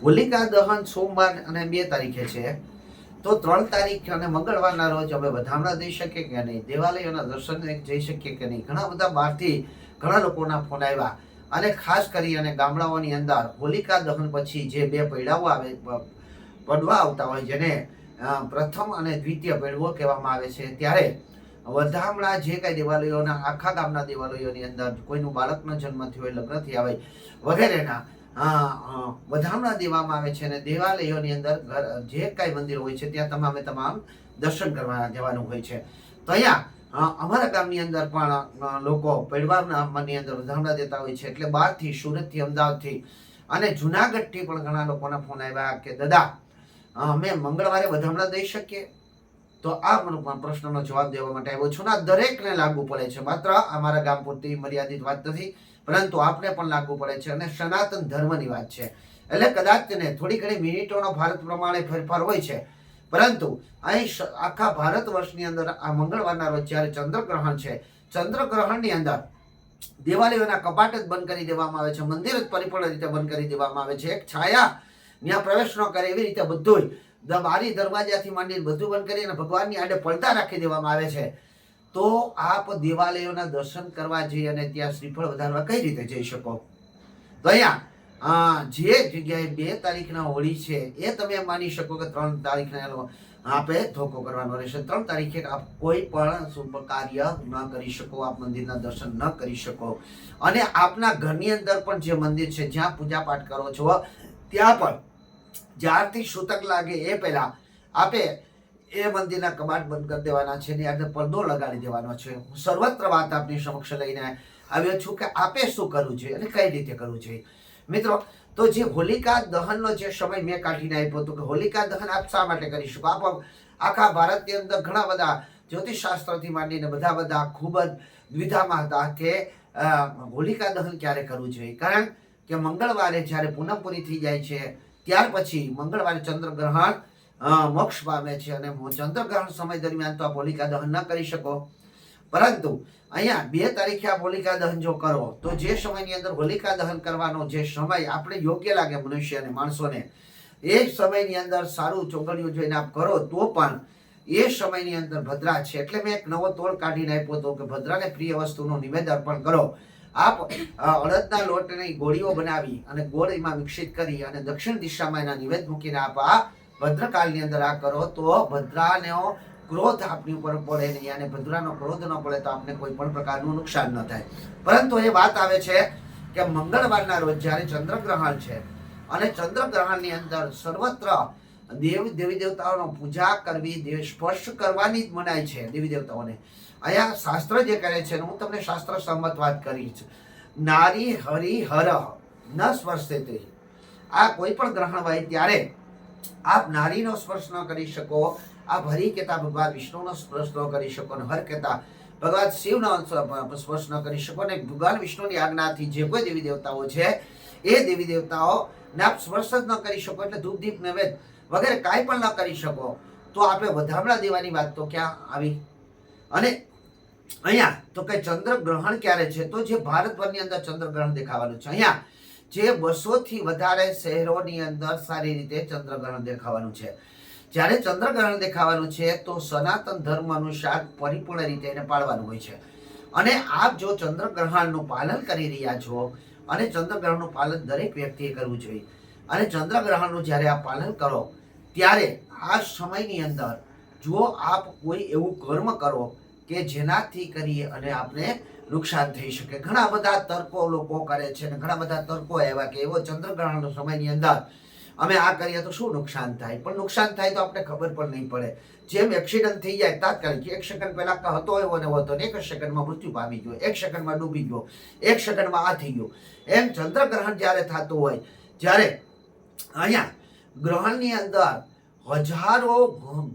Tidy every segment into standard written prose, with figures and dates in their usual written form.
હોલિકા દહન સોમવાર અને 2 તારીખે છે, તો 3 તારીખ અને મંગળવારના રોજ અમે વધામણા જઈ શકીએ કે નહીં, દેવાલયોના દર્શન જઈ શકીએ કે નહીં. ઘણા બધા બહારથી ઘણા લોકોના ફોન આવ્યા, અને ખાસ કરી અને ગામડાઓની અંદર હોલિકા દહન પછી જે 2 પૈડાઓ આવે પડવા આવતા હોય, જેને પ્રથમ અને દ્વિતીય પૈડવો કહેવામાં આવે છે, ત્યારે વધામણા જે કાંઈ દેવાલયોના આખા ગામના દેવાલયોની અંદર કોઈનું બાળકનો જન્મ થયો હોય, લગ્ન થયા હોય વગેરેના વધામણા દેવામાં આવે છે. અને દેવાલયોની અંદર જે કાંઈ મંદિર હોય છે ત્યાં તમામ દર્શન કરવા જવાનું હોય છે. તો અહીંયા અમારા ગામની અંદર પણ લોકો પૈડવાની અંદર વધામણા દેતા હોય છે. એટલે બહારથી, સુરતથી, અમદાવાદથી અને જુનાગઢથી પણ ઘણા લોકોના ફોન આવ્યા કે દાદા અમે મંગળવારે વધામણા દઈ શકીએ? તો આ પ્રશ્નનો જવાબ દેવા માટે આવ્યો છું. ના, દરેકને લાગુ પડે છે, માત્ર અમારા ગામ પૂરતી મર્યાદિત વાત નથી, પરંતુ આપણે પણ લાગુ પડે છે. અને સનાતન ધર્મની વાત છે, એટલે કદાચ તેને થોડી ઘણી મિનિટોનો ભારત પ્રમાણે ફેરફાર હોય છે, પરંતુ અહીં આખા ભારત વર્ષની અંદર આ મંગળવારના રોજ જ્યારે ચંદ્રગ્રહણ છે, ચંદ્રગ્રહણની અંદર દેવાલયોના કપાટ જ બંધ કરી દેવામાં આવે છે, મંદિર જ પરિપૂર્ણ રીતે બંધ કરી દેવામાં આવે છે. એક છાયા ત્યાં પ્રવેશ ન કરે એવી રીતે બધું બારી દરવાજાથી માંડી બધું બંધ કરી અને ભગવાનની આડે પડદા રાખી દેવામાં આવે છે. તો આપ દેવાલયોના દર્શન કરવા જઈ અને ત્યાં શ્રીફળ વધારવા કઈ રીતે જઈ શકો? તો અહીંયા જે જગ્યાએ 2 તારીખના હોળી છે એ તમે માની શકો કે 3 તારીખના આપે ધોકો કરવાનો રહેશે. 3 તારીખે આપ કોઈ પણ શુભ કાર્ય ન કરી શકો, આપ મંદિરના દર્શન ન કરી શકો. અને આપના ઘરની અંદર પણ જે મંદિર છે જ્યાં પૂજા પાઠ કરો છો ત્યાં પણ જ્યારથી સૂતક લાગે એ પહેલા આપે એ મંદિરના કબાટ બંધ કરી દેવાના છે, ને આગળ પડદો લગાડી દેવાનો છે. હું સર્વત્ર વાત આપની સમક્ષ લઈને આવ્યો છું કે આપે શું કરવું જોઈએ અને કઈ રીતે કરવું જોઈએ. મિત્રો, તો જે હોલિકા દહનનો જે સમય મેં કાઢીને આપ્યો હતો કે હોલિકા દહન આપ શા માટે કરી શકો, આપ આખા ભારતની અંદર ઘણા બધા જ્યોતિષશાસ્ત્રથી માંડીને બધા ખૂબ જ દ્વિધામાં હતા કે હોલિકા દહન ક્યારે કરવું જોઈએ. કારણ કે મંગળવારે જ્યારે પૂનમ પૂરી થઈ જાય છે ત્યાર પછી મંગળવારે ચંદ્રગ્રહણ મોક્ષ પામે છે, અને ચંદ્રગ્રહણ સમય દરમિયાન તો આપ હોલિકા દહન ન કરી શકો. પરંતુ અહીંયા 2 તારીખે આપ હોલિકા દહન જો કરો તો જે સમયની અંદર હોલિકા દહન કરવાનો જે સમય આપણે યોગ્ય લાગે મનુષ્યને, માણસોને, એ સમયની અંદર સારું ચોગડિયું જોઈને આપ કરો તો પણ એ સમયની અંદર ભદ્રા છે. એટલે મેં એક નવો તોડ કાઢીને આપ્યો હતો કે ભદ્રાને પ્રિય વસ્તુનું નિવેદન અર્પણ કરો. આપ અડદના લોટની ગોળીઓ બનાવી અને ગોળીમાં મિશ્રિત કરી અને દક્ષિણ દિશામાં એના નિવેદ મૂકીને આપ આ ભદ્રકાળની અંદર આ કરો તો ભદ્રાનો ક્રોધ આપની ઉપર પડે નહીં, અને ભદ્રાનો ક્રોધ ન પડે તો આપને કોઈ પણ પ્રકારનું નુકસાન ન થાય. પરંતુ એ વાત આવે છે કે મંગળવારના રોજ જ્યારે ચંદ્રગ્રહણ છે અને ચંદ્રગ્રહણની અંદર સર્વત્ર દેવી દેવતાઓનો પૂજા કરવી, સ્પર્શ કરવાની જ મનાય છે દેવી દેવતાઓને. અહીંયા શાસ્ત્ર જે કરે છે, હું તમને શાસ્ત્ર સંમત વાત કરી છે, નારી હરિ હર ન સ્પર્શેતે. આ કોઈ પણ ગ્રહણ હોય ત્યારે આપ નારીનો સ્પર્શ ન કરી શકો, આપ હરિ કહેતા ભગવાન વિષ્ણુનો સ્પર્શ ન કરી શકો, અને હર કહેતા ભગવાન શિવનો સ્પર્શ ન કરી શકો. અને ભગવાન વિષ્ણુની આજ્ઞાથી જે કોઈ દેવી દેવતાઓ છે એ દેવી દેવતાઓ આપ સ્પર્શ જ ન કરી શકો, એટલે ધૂપ દીપ નૈવેદ્ય વગેરે કાંઈ પણ ન કરી શકો. તો આપણે વધામણા દેવાની વાત તો ક્યાં આવી? અને અહીંયા તો કે ચંદ્રગ્રહણ ક્યારે છે? તો જે ભારતભરની અંદર ચંદ્રગ્રહણ દેખાવાનું છે. અહીંયા જે 200થી વધારે શહેરોની અંદર સારી રીતે ચંદ્રગ્રહણ દેખાવાનું છે. જ્યારે ચંદ્રગ્રહણ દેખાવાનું છે તો સનાતન ધર્મ અનુસાર પરિપૂર્ણ રીતે એને પાળવાનું હોય છે. અને આપ જો ચંદ્રગ્રહણનું પાલન કરી રહ્યા છો, અને ચંદ્રગ્રહણનું પાલન દરેક વ્યક્તિએ કરવું જોઈએ, અને ચંદ્રગ્રહણનું જ્યારે આપ પાલન કરો ત્યારે આ સમયની અંદર જો આપ કોઈ એવું કર્મ કરો કે જેનાથી કરી અને આપને નુકસાન થઈ શકે. ઘણા બધા તર્કો લોકો કરે છે, અને ઘણા બધા તર્કો એવા કે એવો ચંદ્રગ્રહણ સમયની અંદર અમે આ કરીએ તો શું નુકસાન થાય, પણ નુકસાન થાય તો આપણે ખબર પણ નહીં પડે. જેમ એક્સિડન્ટ થઈ જાય તાત્કાલિક 1 સેકન્ડ પહેલા હતો એવો ને હતો, 1 સેકન્ડમાં મૃત્યુ પામી ગયો, 1 સેકન્ડમાં ડૂબી ગયો, 1 સેકન્ડમાં આ થઈ ગયું. એમ ચંદ્રગ્રહણ જ્યારે થતું હોય, જ્યારે અહીંયા ગ્રહણની અંદર હજારો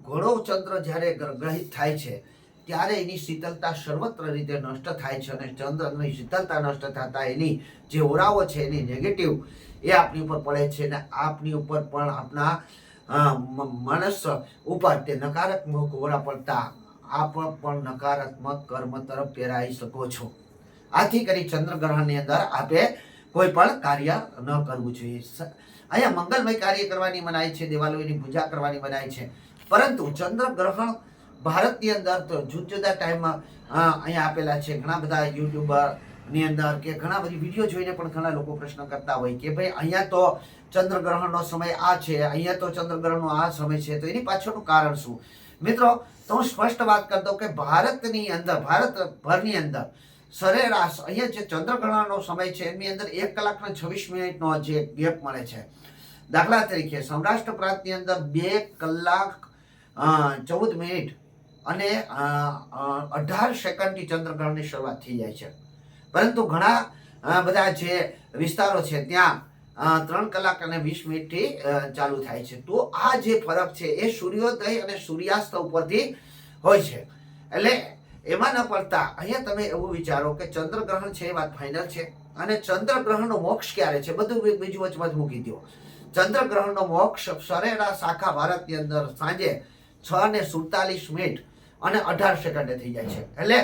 ઘણો ચંદ્ર જ્યારે ગ્રહિત થાય છે ત્યારે એની શીતળતા સર્વત્ર રીતે નષ્ટ થાય છે, અને ચંદ્રની શીતળતા નષ્ટ થતા એની જે ઓરાઓ છે એની નેગેટિવ એ આપની ઉપર પડે છે, અને આપની ઉપર પણ આપના માણસ ઉપર તે નકારાત્મક ઓરા પડતા આપ પણ નકારાત્મક કર્મ તરફ પ્રેરાઈ શકો છો. આથી કરી ચંદ્રગ્રહણની અંદર આપે કોઈ પણ કાર્ય ન કરવું જોઈએ. અહીંયા મંગલમય કાર્ય કરવાની મનાઈ છે, દેવાલયોની પૂજા કરવાની મનાઈ છે. પરંતુ ચંદ્રગ્રહણ ભારતની અંદર તો જુદા જુદા ટાઈમમાં અહીંયા આપેલા છે. ઘણા બધા યુટ્યુબર ની અંદર કે ઘણા બધી વિડીયો જોઈને પણ ઘણા લોકો પ્રશ્ન કરતા હોય કે ભાઈ અહીંયા તો ચંદ્રગ્રહણનો સમય આ છે, અહીંયા તો ચંદ્રગ્રહણનો આ સમય છે, તો એની પાછળનું કારણ શું? મિત્રો, તો હું સ્પષ્ટ વાત કરી દઉં કે ભારતની અંદર, ભારતભરની અંદર સરેરાશ અહીંયા જે ચંદ્રગ્રહણનો સમય છે એની અંદર 1 કલાક ને 26 મિનિટનો જે ગેપ મળે છે. દાખલા તરીકે સૌરાષ્ટ્ર પ્રાંતની અંદર 2 કલાક 14 મિનિટ અને 18 સેકન્ડથી ચંદ્રગ્રહણની શરૂઆત થઈ જાય છે. પરંતુ ઘણા બધા જે વિસ્તારો છે ત્યાં 3 કલાક અને 20 મિનિટથી ચાલુ થાય છે. તો આ જે ફરક છે એ સૂર્યોદય અને સૂર્યાસ્ત ઉપરથી હોય છે. એટલે એમાં ન પડતા અહીંયા તમે એવું વિચારો કે ચંદ્રગ્રહણ છે એ વાત ફાઇનલ છે, અને ચંદ્રગ્રહણનો મોક્ષ ક્યારે છે બધું બીજું વચમાં મૂકી દો. ચંદ્રગ્રહણનો મોક્ષ સરેરાશ આખા ભારતની અંદર સાંજે 6:47 અને 18 સેકન્ડે થઈ જાય છે. એટલે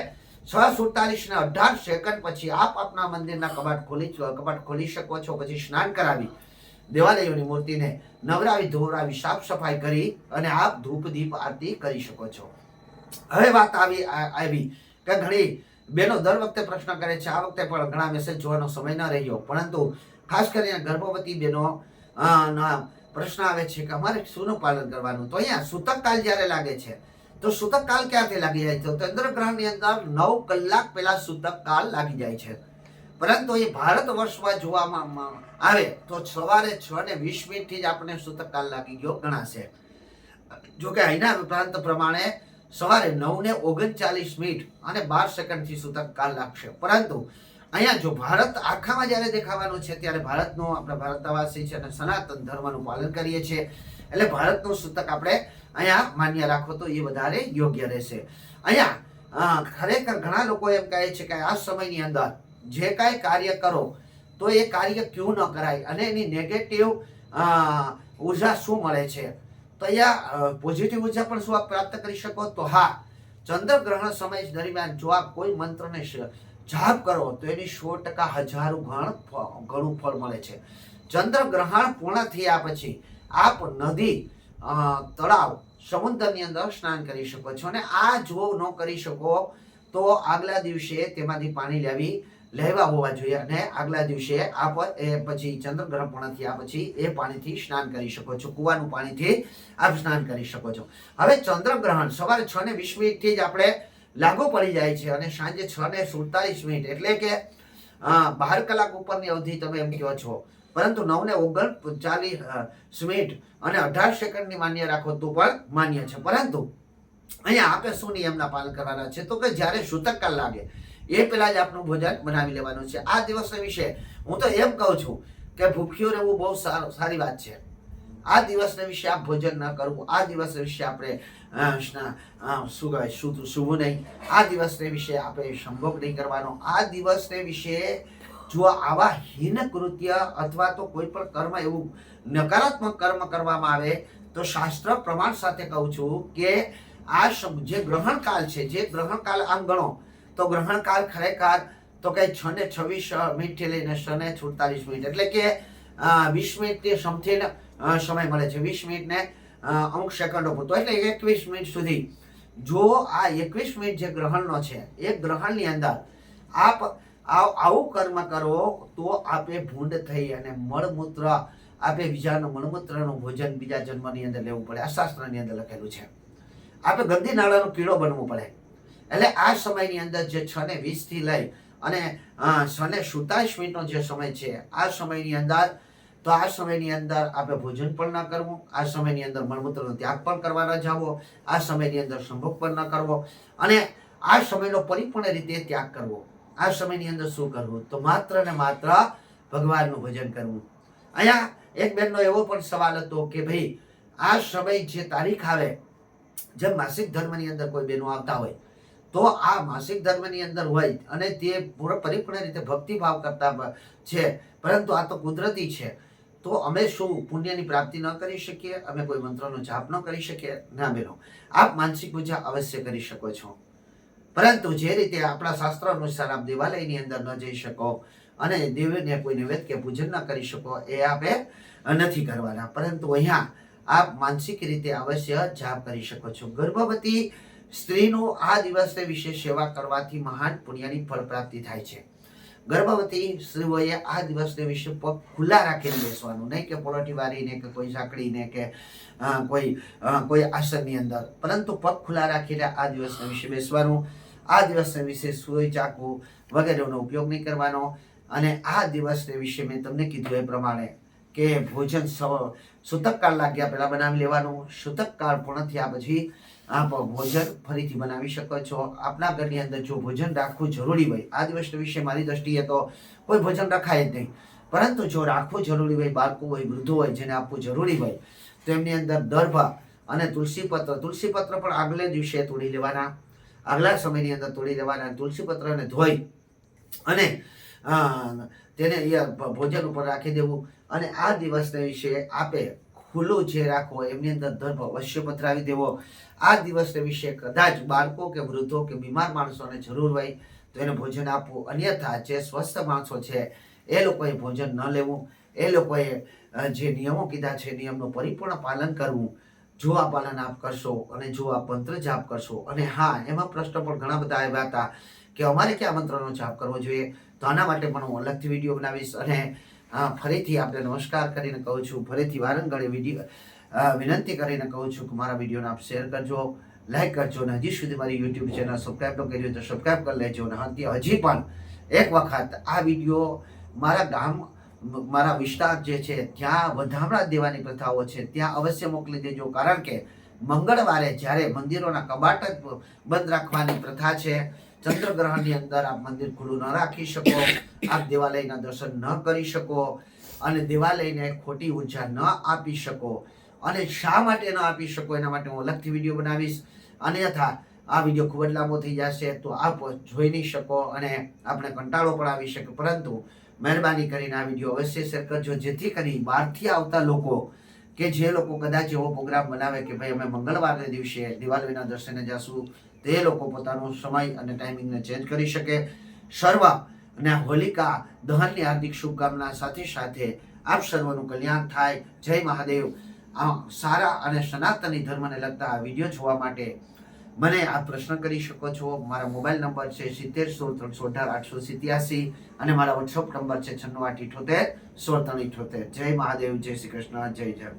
6:47 અને 18 સેકન્ડ પછી આપ આપના મંદિરના કબાટ ખોલી શકો છો. પછી સ્નાન કરાવી દેવાલયોની મૂર્તિને નવરાવી ધોવરાવી સાફ સફાઈ કરી અને આપ ધૂપ દીપ આરતી કરી શકો છો. હવે વાત આવી કે ઘણી બહેનો દર વખતે પ્રશ્ન કરે છે, આ વખતે પણ ઘણા મેસેજ જોવાનો સમય ન રહ્યો, પરંતુ ખાસ કરીને ગર્ભવતી બહેનો ના પ્રશ્ન આવે છે કે અમારે શુંનું પાલન કરવાનું? તો અહીંયા સૂતક કાળ જ્યારે લાગે છે તો સૂતક કાળ ક્યાંથી લાગી જાય છે? ચંદ્રગ્રહણની અંદર 9 કલાક પહેલા સૂતક કાળ લાગી જાય છે. પરંતુ એ ભારત વર્ષમાં જોવામાં આવે તો સવારે 6:20 થી જ આપણને સૂતક કાળ લાગી ગયો ગણાશે. જોકે અહીંના પ્રાંત પ્રમાણે સવારે 9:39 અને 12 સેકન્ડથી સૂતક કાળ લાગશે. પરંતુ અહીંયા જો ભારત આખામાં જ્યારે દેખાવાનું છે ત્યારે ભારતનું, આપણે ભારતવાસી છે અને સનાતન ધર્મનું પાલન કરીએ છીએ, એટલે ભારતનું સૂતક આપણે અહીંયા માન્ય રાખો તો એ વધારે યોગ્ય રહેશે. અહીંયા ખરેખર ઘણા લોકો એમ કહે છે કે આ સમયની અંદર જે કાંઈ કાર્ય કરો તો એ કાર્ય ક્યું ન કરાય અને એની નેગેટિવ ઉર્જા શું મળે છે? તો અહીંયા પોઝિટિવ ઉર્જા પણ શું આપ પ્રાપ્ત કરી શકો? તો હા, ચંદ્રગ્રહણ સમય દરમિયાન જો આપ કોઈ મંત્રને જાપ કરો તો એની 100% હજારો ઘણું ફળ મળે છે. ચંદ્રગ્રહણ પૂર્ણ થયા પછી આપ નદી, તળાવ, સમુદ્રની અંદર સ્નાન કરી શકો છો. અને આ જો ન કરી શકો તો આગલા દિવસે તેમાંથી પાણી લેવા હોવા જોઈએ અને આગલા દિવસે આપ પછી ચંદ્રગ્રહણ પૂર્ણ થયા પછી એ પાણીથી સ્નાન કરી શકો છો. કુવાનું પાણીથી આપ સ્નાન કરી શકો છો. હવે ચંદ્રગ્રહણ સવારે 6:20 થી જ આપણે લાગુ પડી જાય છે અને સાંજે 6:47 એટલે કે 12 કલાક ઉપરની અવધિ તમે એમ કહો છો. પરંતુ 9:39 અને 18 સેકન્ડની માન્ય રાખો તો પણ માન્ય છે. પરંતુ અહીંયા આપણે શું નિયમના પાલન કરવાના છે? તો કે જ્યારે સૂતક કાળ લાગે એ પહેલા જ આપણું ભોજન બનાવી લેવાનું છે. આ દિવસના વિશે હું તો એમ કહું છું કે ભૂખ્યું રહેવું બહુ સારી વાત છે. આ દિવસના વિશે આપ ભોજન ન કરવું, આ દિવસ વિશે આપણે સૂવું નહીં, આ દિવસને વિશે આપણે સંભોગ નહીં કરવાનો. આ દિવસને વિશે જો આવા હીન કૃત્ય અથવા તો કોઈ પણ કર્મ એવું નકારાત્મક કર્મ કરવામાં આવે તો શાસ્ત્ર પ્રમાણ સાથે કહું છું કે આ જે ગ્રહણકાળ છે, જે ગ્રહણકાળ આમ ગણો તો ગ્રહણકાળ ખરેખર તો કંઈ 6:26 થી લઈને 6:47 એટલે કે 20 મિનિટથી સમથિંગ સમય મળે છે. 20 મિનિટને અમુક સેકન્ડો પૂરતો, એટલે 21 મિનિટ સુધી. જો આ 21 મિનિટ જે ગ્રહણનો છે એ ગ્રહણની અંદર આપ આવું કર્મ કરો તો આપે ભૂંડ થઈ અને મળમૂત્ર, આપે બીજાનું મળમૂત્રનું ભોજન બીજા જન્મની અંદર લેવું પડે. આ શાસ્ત્રની અંદર લખેલું છે. આપણે ગંદી નાળાનો કીડો બનવું પડે. એટલે આ સમયની અંદર જે 6:20 થી લઈ અને 6:47 જે સમય છે, આ સમયની અંદર તો આ સમયની અંદર આપણે ભોજન પણ ન કરવું, આ સમયની અંદર મળમૂત્રનો ત્યાગ પણ કરવા ન જાવો, આ સમયની અંદર સંભોગ પણ ન કરવો અને આ સમયનો પરિપૂર્ણ રીતે ત્યાગ કરવો. આ સમયની અંદર શું કરવું? તો માત્ર ને માત્ર ભગવાનનું ભજન કરવું. અહીંયા એક બેનનો એવો પણ સવાલ હતો કે ભાઈ આ સમય જે તારીખ આવે, જેમ માસિક ધર્મની અંદર કોઈ બહેનો આવતા હોય તો આ માસિક ધર્મની અંદર હોય અને તે પરિપૂર્ણ રીતે ભક્તિભાવ કરતા છે, પરંતુ આ તો કુદરતી છે, તો અમે શું પુણ્યની પ્રાપ્તિ ન કરી શકીએ? અમે કોઈ મંત્રનો જાપ ન કરી શકીએ? ના બહેનો, આપ માનસિક પૂજા અવશ્ય કરી શકો છો, પરંતુ જે રીતે આપણા શાસ્ત્ર અનુસાર આપ દેવાલયની અંદર ન જઈ શકો, અને દેવને કોઈ નૈવેદ્ય કે પૂજન ન કરી શકો એ આપે નથી કરવાના. પરંતુ અહીંયા આપ માનસિક રીતે અવશ્ય જાપ કરી શકો છો. ગર્ભવતી સ્ત્રીનો આ દિવસે વિશેષ સેવા કરવાથી મહાન પુણ્યની ફળ પ્રાપ્તિ થાય છે. ગર્ભવતી સ્ત્રીઓએ આ દિવસને વિશે પગ ખુલ્લા રાખીને બેસવાનું, નહીં કે પોલટી વારીને કે કોઈ સાંકળીને કે કોઈ આસનની અંદર, પરંતુ પગ ખુલ્લા રાખીને આ દિવસને વિશે બેસવાનું. આ દિવસને વિશે સુઈ ચાકુ વગેરેનો ઉપયોગ નહીં કરવાનો. અને આ દિવસને વિશે મેં તમને કીધું એ પ્રમાણે કે ભોજન સૂતક કાળ લાગ્યા પહેલા બનાવી લેવાનું. સૂતક કાળ પૂર્ણ થયા પછી આપ ભોજન ફરીથી બનાવી શકો છો. આપના ઘરની અંદર જો ભોજન રાખવું જરૂરી હોય, આ દિવસ વિશે મારી દ્રષ્ટિએ તો કોઈ ભોજન રખાય જ નહીં, પરંતુ જો રાખવું જરૂરી હોય, બાળકો હોય, વૃદ્ધો હોય, જેને આપવું જરૂરી હોય, તો એમની અંદર દર્ભ અને તુલસી પત્ર પણ આગલે દિવસે તોડી લેવાના, આગલા સમયની અંદર તોડી લેવાના. તુલસી પત્રને ધોઈ અને તેને ભોજન ઉપર રાખી દેવું. અને આ દિવસને વિશે આપે ખુલ્લું જે રાખવો, એમની અંદર દર્ભ અવશ્ય પધરાવી દેવો. આ દિવસને વિશે કદાચ બાળકો કે વૃદ્ધો કે બીમાર માણસોને જરૂર હોય તો એને ભોજન આપવું. અન્યથા જે સ્વસ્થ માણસો છે એ લોકોએ ભોજન ન લેવું. એ લોકોએ જે નિયમો કીધા છે નિયમનું પરિપૂર્ણ પાલન કરવું. જો આ પાલન આપ કરશો અને જો આ મંત્ર જાપ કરશો, અને હા, એમાં પ્રશ્ન પણ ઘણા બધા આવ્યા હતા કે અમારે ક્યાં મંત્રનો જાપ કરવો જોઈએ, તો આના માટે પણ હું અલગથી વિડીયો બનાવીશ. અને ફરીથી આપણે નમસ્કાર કરીને કહું છું, ફરીથી વારંગળે વિનંતી કરીને કહું છું કે મારા વિડીયોને આપ શેર કરજો, લાઈક કરજો. અને હજી સુધી મારી યુટ્યુબ ચેનલ સબસ્ક્રાઈબ ન કરી હોય તો સબસ્ક્રાઈબ કરી લેજો. અને હજી પણ એક વખત આ વિડીયો મારા ગામ, મારા વિસ્તાર જે છે ત્યાં વધામણા દેવાની પ્રથાઓ છે ત્યાં અવશ્ય મોકલી દેજો. કારણ કે મંગળવારે જ્યારે મંદિરોના કબાટ જ બંધ રાખવાની પ્રથા છે, ચંદ્રગ્રહણની અંદર આપ મંદિર ખુલ્લું ન રાખી શકો, આપ દેવાલયના દર્શન ન કરી શકો અને દેવાલયને ખોટી ઉર્જા ન આપી શકો. અને શા માટે ન આપી શકો એના માટે હું અલગથી વિડીયો બનાવીશ. અન્યથા આ વિડીયો ખૂબ જ લાંબો થઈ જશે તો આપ જોઈ નહીં શકો અને આપણે કંટાળો પણ આવી શકે. પરંતુ મહેરબાની કરીને આ વિડીયો અવશ્ય શેર કરજો, જેથી કરી બહારથી આવતા લોકો કે જે લોકો કદાચ એવો પ્રોગ્રામ બનાવે કે ભાઈ અમે મંગળવારને દિવસે દેવાલયના દર્શને જશું, તે લોકો પોતાનો સમય અને ટાઈમિંગને ચેન્જ કરી શકે. સર્વ અને હોલિકા દહનની હાર્દિક શુભકામના સાથે સાથે આપ સર્વનું કલ્યાણ થાય. જય મહાદેવ. આ સારા અને સનાતની ધર્મને લગતા આ વિડીયો જોવા માટે મને આપ પ્રશ્ન કરી શકો છો. મારા મોબાઈલ નંબર છે 70161888 અને મારા વોટ્સઅપ નંબર છે 968816 1678. જય મહાદેવ, જય શ્રી કૃષ્ણ, જય જય.